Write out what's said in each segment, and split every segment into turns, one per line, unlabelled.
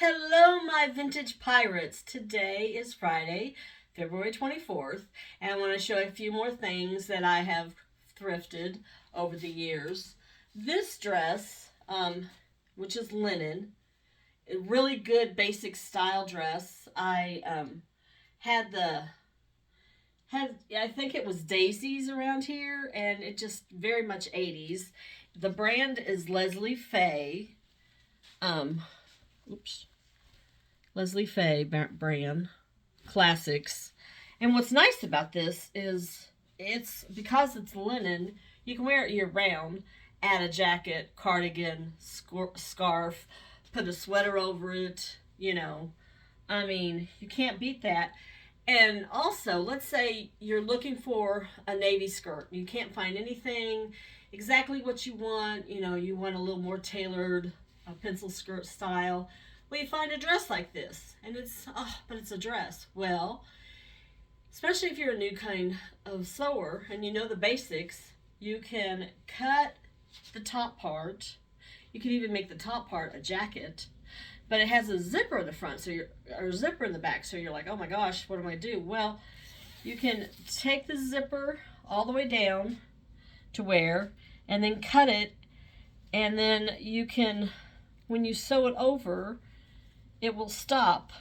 Hello, my vintage pirates. Today is Friday, February 24th, and I want to show a few more things that I have thrifted over the years. This dress, which is linen, a really good basic style dress. I had the had I think it was Daisy's around here, and it just very much 80s. The brand is Leslie Faye. Um, oops. Leslie Faye brand classics. And what's nice about this is it's because it's linen, you can wear it year round. Add a jacket, cardigan, scarf, put a sweater over it. I mean, you can't beat that. And also, let's say you're looking for a navy skirt. You can't find anything exactly what you want. You want a little more tailored pencil skirt style. Well, you find a dress like this, and but it's a dress. Well, especially if you're a new kind of sewer and you know the basics, you can cut the top part. You can even make the top part a jacket, but it has a zipper in the front, or a zipper in the back. So you're like, oh my gosh, what do I do? Well, you can take the zipper all the way down to wear, and then cut it, and then you can, when you sew it over, it will stop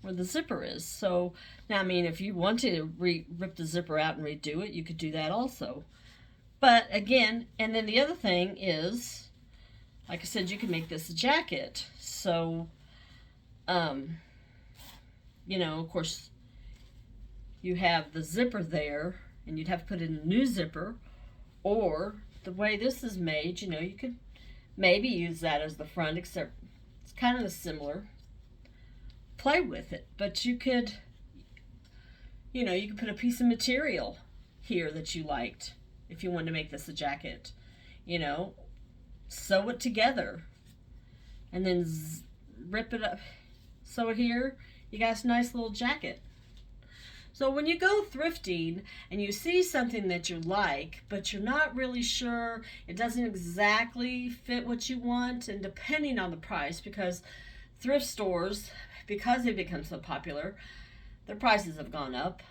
where the zipper is. So now, I mean, if you want to rip the zipper out and redo it, you could do that also. But again, and then the other thing is, like I said, you can make this a jacket. So, of course, you have the zipper there, and you'd have to put in a new zipper, or the way this is made, you could maybe use that as the front, except it's kind of similar. Play with it, but you could put a piece of material here that you liked if you wanted to make this a jacket. Sew it together, and then rip it up, sew it here. You got a nice little jacket. So when you go thrifting and you see something that you like, but you're not really sure, it doesn't exactly fit what you want, and depending on the price, because thrift stores, because they've become so popular, their prices have gone up.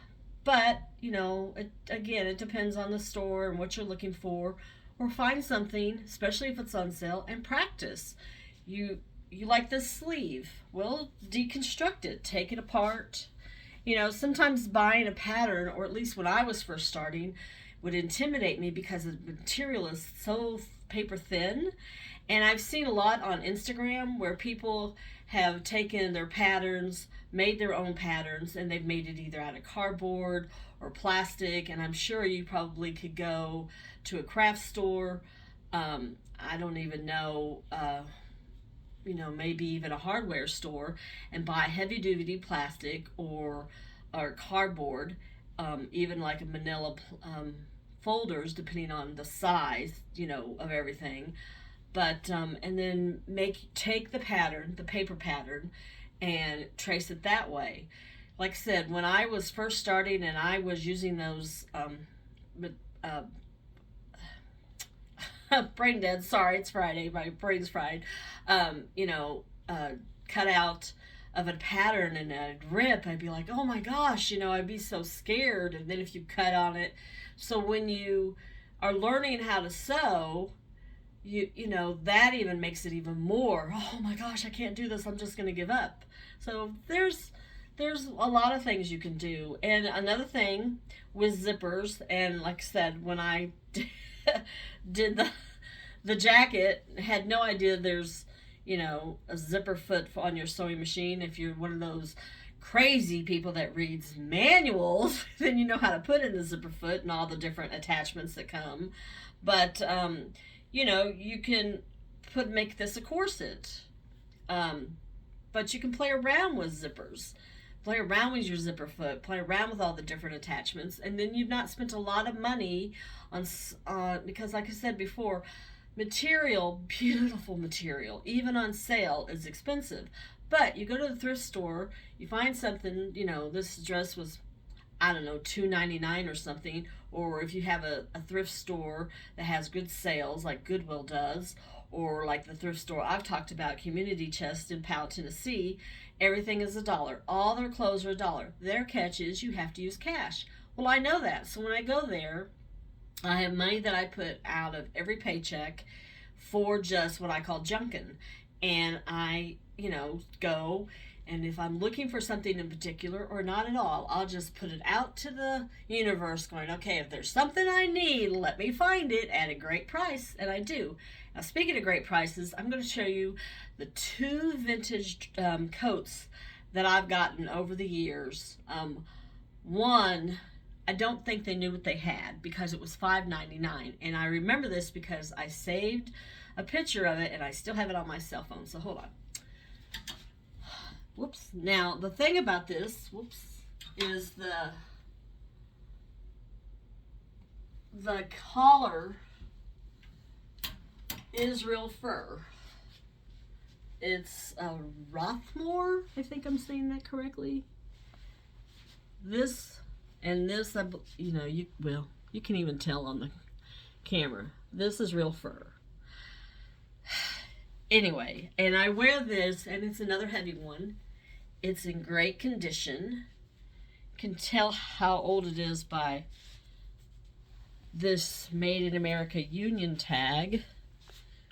But, it depends on the store and what you're looking for. Or find something, especially if it's on sale, and practice. You like this sleeve. Well, deconstruct it. Take it apart. Sometimes buying a pattern, or at least when I was first starting, would intimidate me because the material is so paper thin. And I've seen a lot on Instagram where people have taken their patterns, made their own patterns, and they've made it either out of cardboard or plastic. And I'm sure you probably could go to a craft store. I don't even know, maybe even a hardware store, and buy heavy duty plastic or cardboard, even like a manila folders, depending on the size, of everything. But and then take the pattern, the paper pattern, and trace it that way. Like I said, when I was first starting and I was using those uh, brain dead. Sorry, it's Friday. My brain's fried. Um, you know, cut out of a pattern and I'd rip. I'd be like, oh my gosh, I'd be so scared. And then if you cut on it, so when you are learning how to sew, that even makes it even more. Oh my gosh, I can't do this. I'm just going to give up. So there's a lot of things you can do. And another thing with zippers, and like I said, when I did the jacket, had no idea there's a zipper foot on your sewing machine. If you're one of those crazy people that reads manuals, then you know how to put in the zipper foot and all the different attachments that come. But you can make this a corset. But you can play around with zippers. Play around with your zipper foot. Play around with all the different attachments, and then you've not spent a lot of money on because, like I said before, material, beautiful material, even on sale, is expensive. But you go to the thrift store, you find something. This dress was, I don't know, $2.99 or something. Or if you have a thrift store that has good sales, like Goodwill does, or like the thrift store I've talked about, Community Chest in Powell, Tennessee, everything is $1. All their clothes are $1. Their catch is you have to use cash. Well, I know that. So when I go there, I have money that I put out of every paycheck for just what I call junkin'. And I, go, and if I'm looking for something in particular or not at all, I'll just put it out to the universe going, okay, if there's something I need, let me find it at a great price. And I do. Now, speaking of great prices, I'm going to show you the 2 vintage coats that I've gotten over the years. One, I don't think they knew what they had because it was $5.99. And I remember this because I saved a picture of it and I still have it on my cell phone. So hold on. Whoops. Now, the thing about this, is the collar is real fur. It's a Rothmore, I think I'm saying that correctly. This and this, you can even tell on the camera. This is real fur. Anyway, and I wear this, and it's another heavy one. It's in great condition. You can tell how old it is by this Made in America Union tag,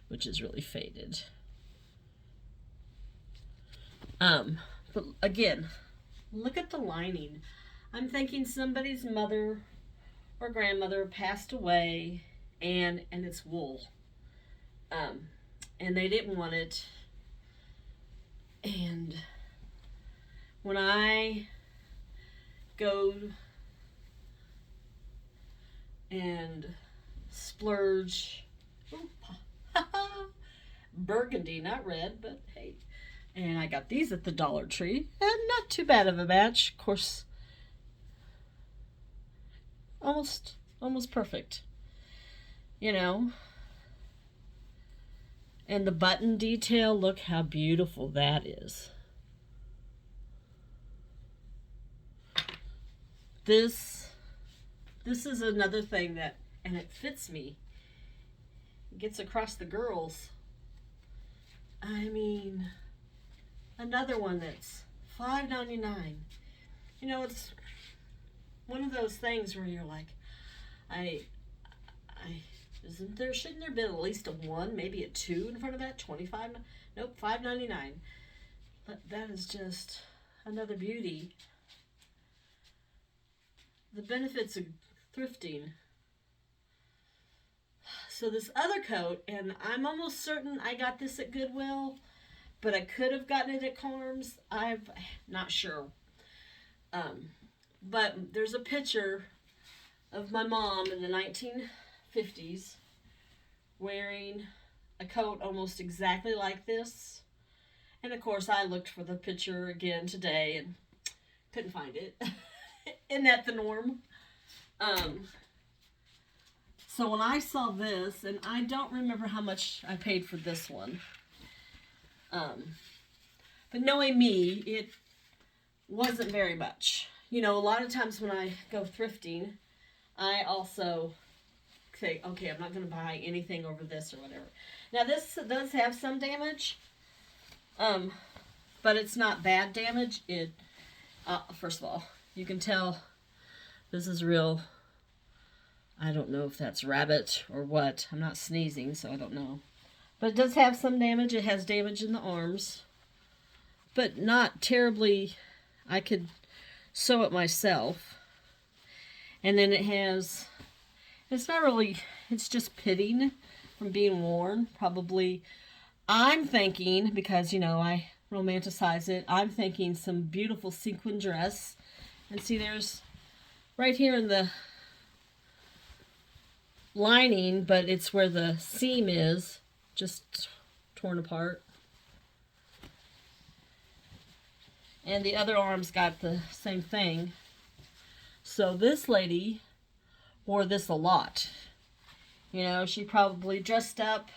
which is really faded. But again, look at the lining. I'm thinking somebody's mother or grandmother passed away, and it's wool. And they didn't want it. And when I go and splurge, burgundy, not red, but hey. And I got these at the Dollar Tree, and not too bad of a match. Of course, almost perfect, And the button detail, look how beautiful that is. This is another thing that, and it fits me. It gets across the girls. I mean, another one that's $5.99. It's one of those things where you're like, shouldn't there been at least a 1, maybe a 2 in front of that? 25? Nope, $5.99. But that is just another beauty. The benefits of thrifting. So this other coat, and I'm almost certain I got this at Goodwill, but I could have gotten it at Carms. I'm not sure. But there's a picture of my mom in the 1950s wearing a coat almost exactly like this. And of course I looked for the picture again today and couldn't find it. Isn't that the norm? So when I saw this, and I don't remember how much I paid for this one. But knowing me, it wasn't very much. A lot of times when I go thrifting, I also say, okay, I'm not going to buy anything over this or whatever. Now this does have some damage, but it's not bad damage. First of all, you can tell this is real. I don't know if that's rabbit or what. I'm not sneezing, so I don't know. But it does have some damage. It has damage in the arms, but not terribly. I could sew it myself. And then it's not really, it's just pitting from being worn. Probably, I'm thinking, because, I romanticize it, I'm thinking some beautiful sequin dress. And see, there's right here in the lining, but it's where the seam is, just torn apart. And the other arm's got the same thing. So this lady wore this a lot. She probably dressed up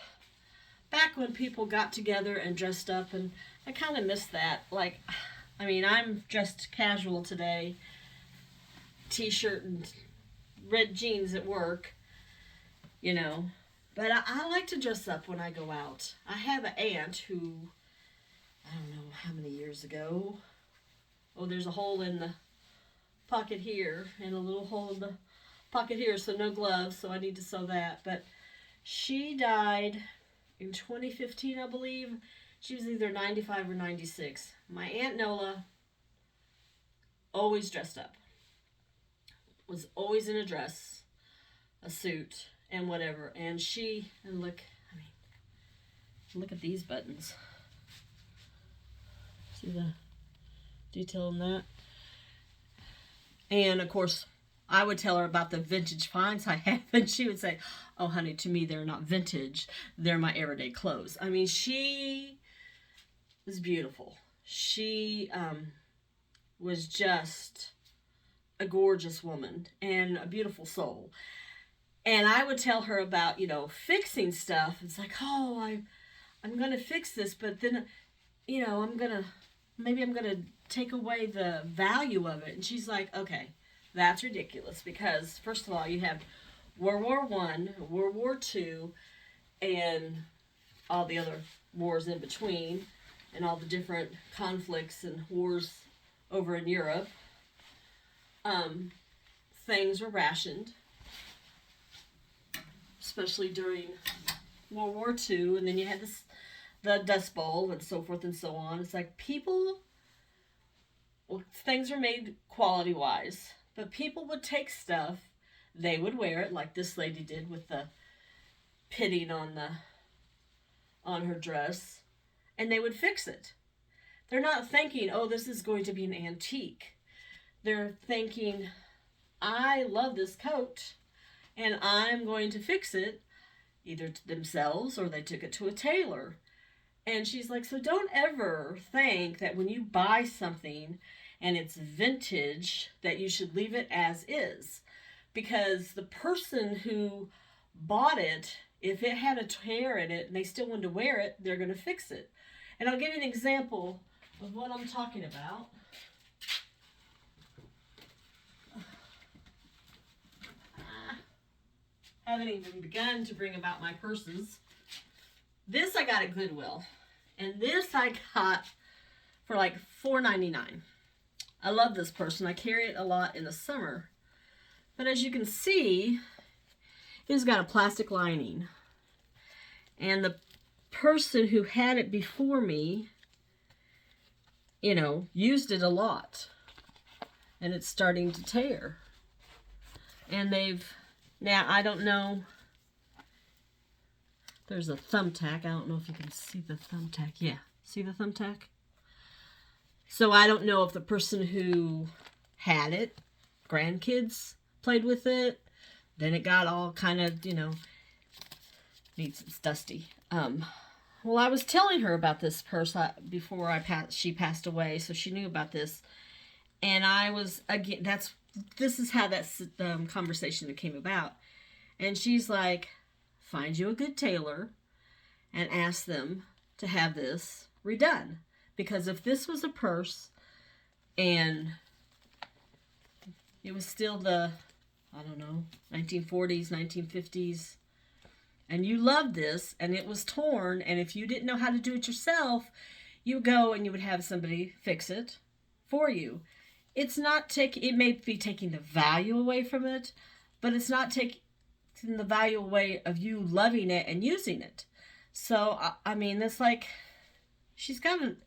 back when people got together and dressed up, and I kind of miss that. I'm dressed casual today, t-shirt and red jeans at work, But I like to dress up when I go out. I have an aunt who, I don't know how many years ago. Oh, there's a hole in the pocket here and a little hole in the pocket here, so no gloves, so I need to sew that. But she died in 2015, I believe. She was either 95 or 96. My Aunt Nola always dressed up, was always in a dress, a suit, and whatever. And look, I mean, look at these buttons. See the detail in that? And of course, I would tell her about the vintage finds I have, and she would say, "Oh, honey, to me, they're not vintage. They're my everyday clothes." I mean, she was beautiful. She was just a gorgeous woman and a beautiful soul. And I would tell her about, fixing stuff. It's like, "Oh, I'm going to fix this, but then, I'm going to take away the value of it." And she's like, "Okay, that's ridiculous, because first of all, you have World War I, World War II, and all the other wars in between, and all the different conflicts and wars over in Europe. Things were rationed, especially during World War II, and then you had the Dust Bowl and so forth and so on. It's like things are made quality-wise, but people would take stuff, they would wear it, like this lady did with the pitting on her dress, and they would fix it. They're not thinking, "Oh, this is going to be an antique." They're thinking, "I love this coat, and I'm going to fix it," either to themselves or they took it to a tailor. And she's like, so don't ever think that when you buy something and it's vintage that you should leave it as is. Because the person who bought it, if it had a tear in it and they still wanted to wear it, they're going to fix it. And I'll give you an example of what I'm talking about. Haven't even begun to bring about my purses. This I got at Goodwill. And this I got for like $4.99. I love this purse and I carry it a lot in the summer. But as you can see, it's got a plastic lining. And the person who had it before me, used it a lot. And it's starting to tear. And now I don't know, there's a thumbtack. I don't know if you can see the thumbtack. Yeah, see the thumbtack? So I don't know if the person who had it, grandkids, played with it. Then it got all kind of, it's dusty. Well, I was telling her about this purse before she passed away, so she knew about this. And I was, again, this is how that conversation came about. And she's like, find you a good tailor and ask them to have this redone. Because if this was a purse and it was still the, 1940s, 1950s, and you loved this and it was torn, and if you didn't know how to do it yourself, you would go and you would have somebody fix it for you. It's not it may be taking the value away from it, but it's not taking the value away of you loving it and using it. So, it's like, she's got it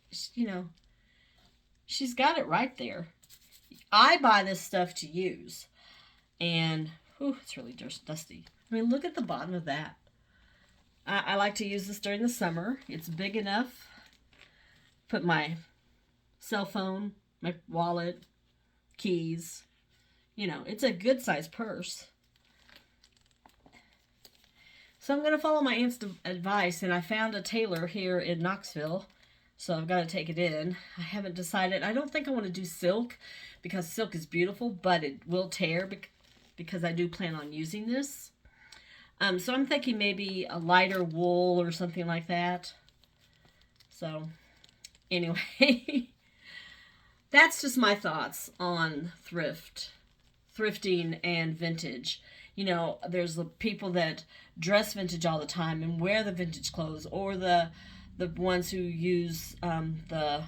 right there. I buy this stuff to use, and, it's really just dusty. Look at the bottom of that. I like to use this during the summer. It's big enough. Put my cell phone, my wallet, keys. It's a good sized purse. So I'm going to follow my aunt's advice, and I found a tailor here in Knoxville, so I've got to take it in. I haven't decided. I don't think I want to do silk, because silk is beautiful, but it will tear because I do plan on using this. So I'm thinking maybe a lighter wool or something like that. So anyway, that's just my thoughts on thrifting and vintage. You know, there's the people that dress vintage all the time and wear the vintage clothes, or the ones who use the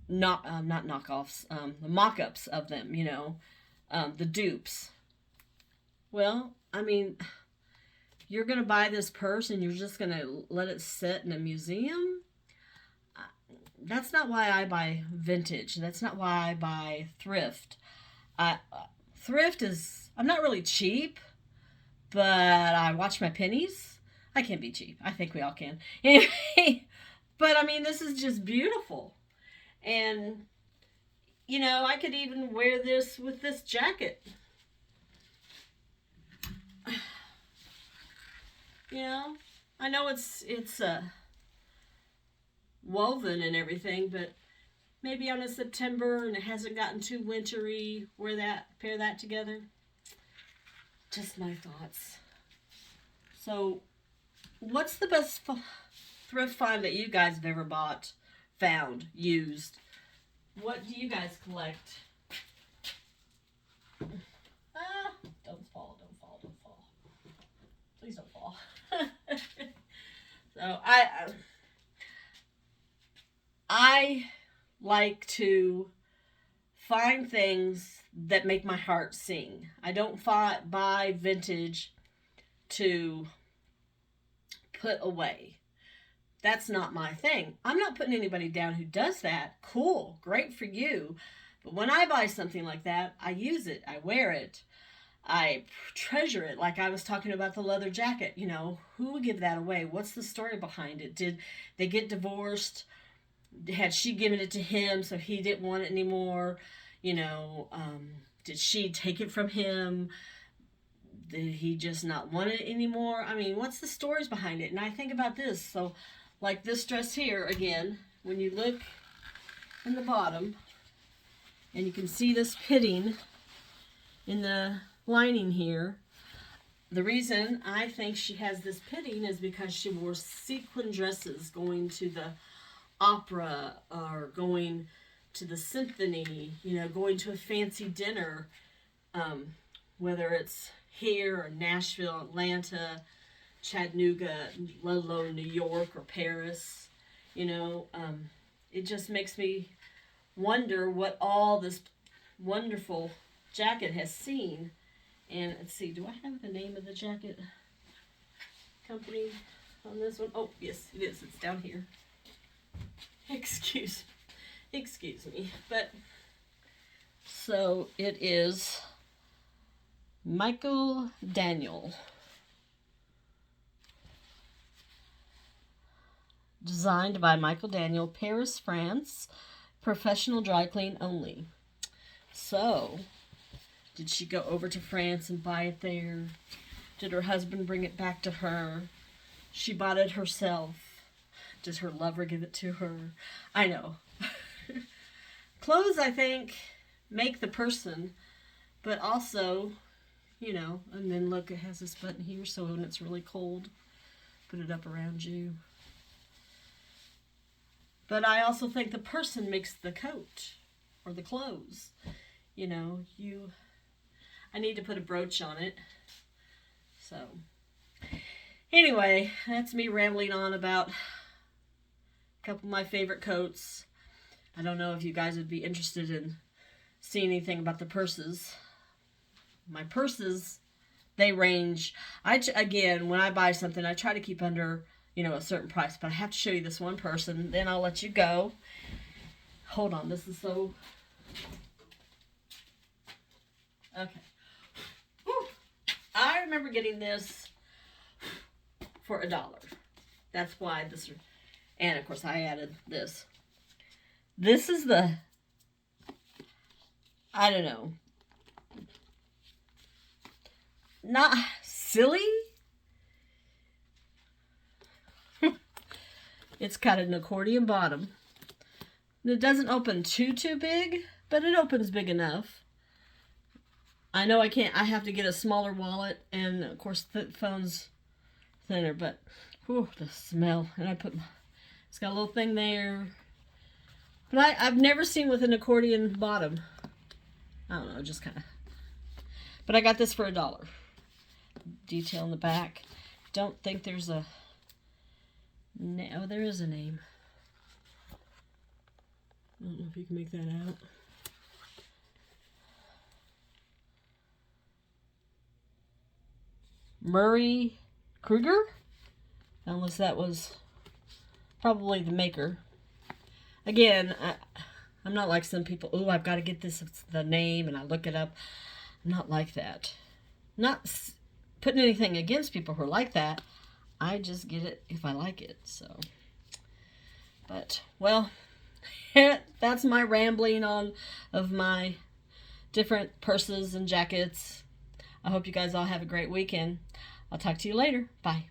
not knockoffs, the mock-ups of them. You know, the dupes. Well, I mean, you're gonna buy this purse and you're just gonna let it sit in a museum? That's not why I buy vintage. That's not why I buy thrift. Thrift is, I'm not really cheap, but I watch my pennies. I can be cheap. I think we all can. Anyway, but I mean, this is just beautiful. And, you know, I could even wear this with this jacket. You know, I know it's woven and everything, but maybe on a September and it hasn't gotten too wintry, pair that together. Just my thoughts. So, what's the best thrift find that you guys have ever bought, found, used? What do you guys collect? Ah, don't fall, don't fall, don't fall. Please don't fall. So I like to find things that make my heart sing. I don't buy vintage to put away. That's not my thing. I'm not putting anybody down who does that. Cool, great for you. But when I buy something like that, I use it, I wear it, I treasure it. Like I was talking about the leather jacket. You know, who would give that away? What's the story behind it? Did they get divorced? Had she given it to him so he didn't want it anymore? You know, did she take it from him? Did he just not want it anymore? I mean, what's the stories behind it? And I think about this. So, like this dress here, again, when you look in the bottom, and you can see this pitting in the lining here. The reason I think she has this pitting is because she wore sequin dresses going to the opera or going to the symphony, you know, going to a fancy dinner, whether it's here or Nashville, Atlanta, Chattanooga, let alone New York or Paris. You know, it just makes me wonder what all this wonderful jacket has seen. And let's see, do I have the name of the jacket company on this one? Oh, yes, it is. It's down here. Excuse me. But, so it is Michael Daniel. Designed by Michael Daniel, Paris, France. Professional dry clean only. So, did she go over to France and buy it there? Did her husband bring it back to her? She bought it herself. Does her lover give it to her? I know. Clothes, I think, make the person, but also, you know, and then look, it has this button here, so when it's really cold, put it up around you. But I also think the person makes the coat or the clothes. You know, I need to put a brooch on it. So, anyway, that's me rambling on about a couple of my favorite coats. I don't know if you guys would be interested in seeing anything about the purses. My purses, they range. Again, when I buy something, I try to keep under, you know, a certain price. But I have to show you this one person. Then I'll let you go. Hold on. This is so... Okay. Whew. I remember getting this for $1. That's why this... And, of course, I added this. This is the... I don't know. Not silly. It's got an accordion bottom. It doesn't open too big, but it opens big enough. I know I have to get a smaller wallet, and of course the phone's thinner, but whew, the smell. And it's got a little thing there. But I've never seen with an accordion bottom. I don't know, just kind of. But I got this for $1. Detail in the back. Don't think there's a... Oh, there is a name. I don't know if you can make that out. Murray Kruger? Unless that was probably the maker. Again, I'm not like some people, oh, I've got to get this, the name, and I look it up. I'm not like that. Not putting anything against people who are like that. I just get it if I like it, so. But, well, that's my rambling on of my different purses and jackets. I hope you guys all have a great weekend. I'll talk to you later. Bye.